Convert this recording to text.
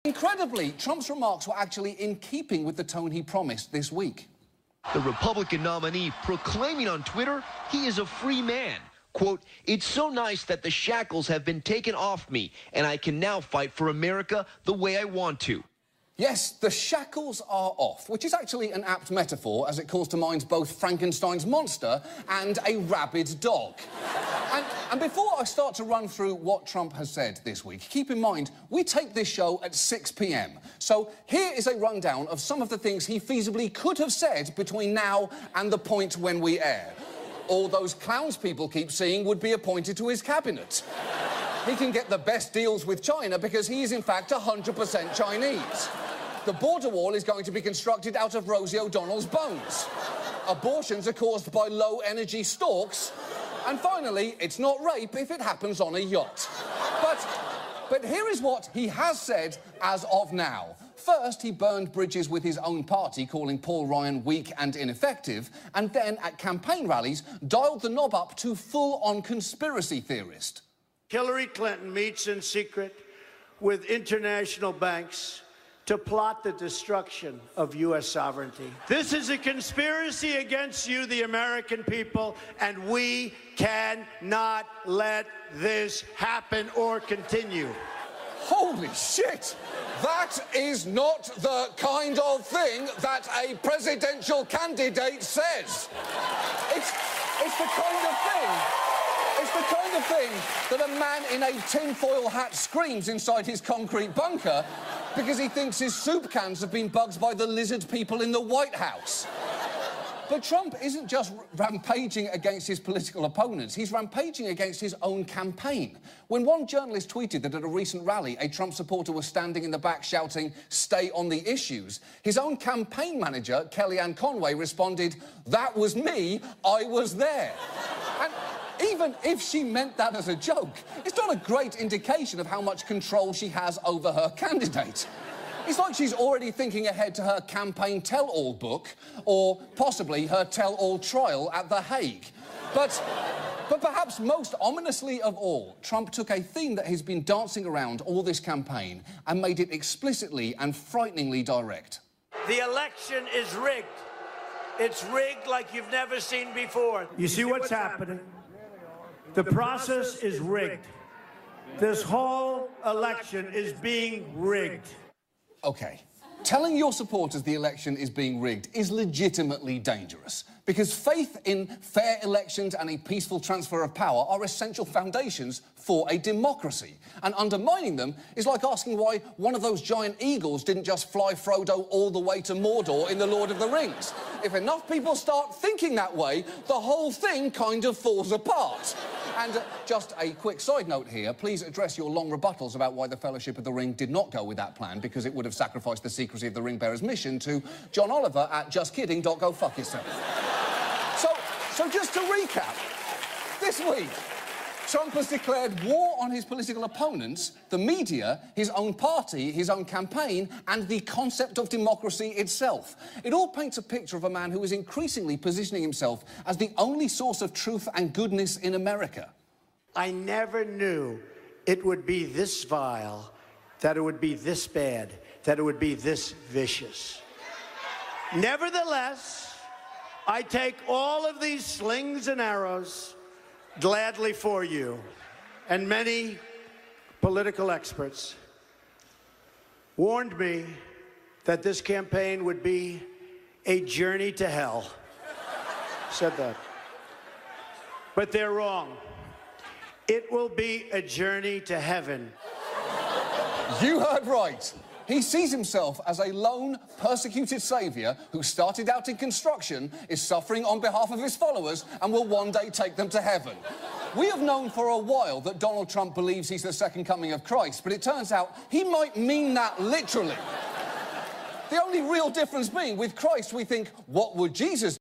Incredibly, Trump's remarks were actually in keeping with the tone he promised this week. The Republican nominee proclaiming on Twitter he is a free man. Quote, "It's so nice that the shackles have been taken off me, and I can now fight for America the way I want to." Yes, the shackles are off, which is actually an apt metaphor, as it calls to mind both Frankenstein's monster and a rabid dog. And before I start to run through what Trump has said this week, keep in mind, we tape this show at 6 p.m. So here is a rundown of some of the things he feasibly could have said between now and the point when we air. All those clowns people keep seeing would be appointed to his cabinet. He can get the best deals with China because he is, in fact, 100% Chinese. The border wall is going to be constructed out of Rosie O'Donnell's bones. Abortions are caused by low-energy storks. And finally, it's not rape if it happens on a yacht. But here is what he has said as of now. First, he burned bridges with his own party, calling Paul Ryan weak and ineffective, and then, at campaign rallies, dialed the knob up to full-on conspiracy theorist. Hillary Clinton meets in secret with international banks to plot the destruction of U.S. sovereignty. This is a conspiracy against you, the American people, and we cannot let this happen or continue. Holy shit! That is not the kind of thing that a presidential candidate says. It's the kind of thing... It's the kind of thing that a man in a tinfoil hat screams inside his concrete bunker because he thinks his soup cans have been bugged by the lizard people in the White House. But Trump isn't just rampaging against his political opponents, he's rampaging against his own campaign. When one journalist tweeted that at a recent rally, a Trump supporter was standing in the back shouting, "Stay on the issues," his own campaign manager, Kellyanne Conway, responded, "That was me, I was there." And even if she meant that as a joke, it's not a great indication of how much control she has over her candidate. It's like she's already thinking ahead to her campaign tell-all book, or possibly her tell-all trial at The Hague. But perhaps most ominously of all, Trump took a theme that has been dancing around all this campaign and made it explicitly and frighteningly direct. The election is rigged. It's rigged like you've never seen before. You see what's happening? The process is rigged. This whole election is being rigged. OK, telling your supporters the election is being rigged is legitimately dangerous because faith in fair elections and a peaceful transfer of power are essential foundations for a democracy. And undermining them is like asking why one of those giant eagles didn't just fly Frodo all the way to Mordor in The Lord of the Rings. If enough people start thinking that way, the whole thing kind of falls apart. And just a quick side note here, please address your long rebuttals about why the Fellowship of the Ring did not go with that plan, because it would have sacrificed the secrecy of the Ring Bearer's mission to John Oliver at justkidding.go-fuck-yourself. So just to recap, this week, Trump has declared war on his political opponents, the media, his own party, his own campaign, and the concept of democracy itself. It all paints a picture of a man who is increasingly positioning himself as the only source of truth and goodness in America. I never knew it would be this vile, that it would be this bad, that it would be this vicious. Nevertheless, I take all of these slings and arrows gladly for you. And many political experts warned me that this campaign would be a journey to hell. Said that. But they're wrong. It will be a journey to heaven. You heard right. He sees himself as a lone, persecuted saviour who started out in construction, is suffering on behalf of his followers, and will one day take them to heaven. We have known for a while that Donald Trump believes he's the second coming of Christ, but it turns out he might mean that literally. The only real difference being, with Christ, we think, what would Jesus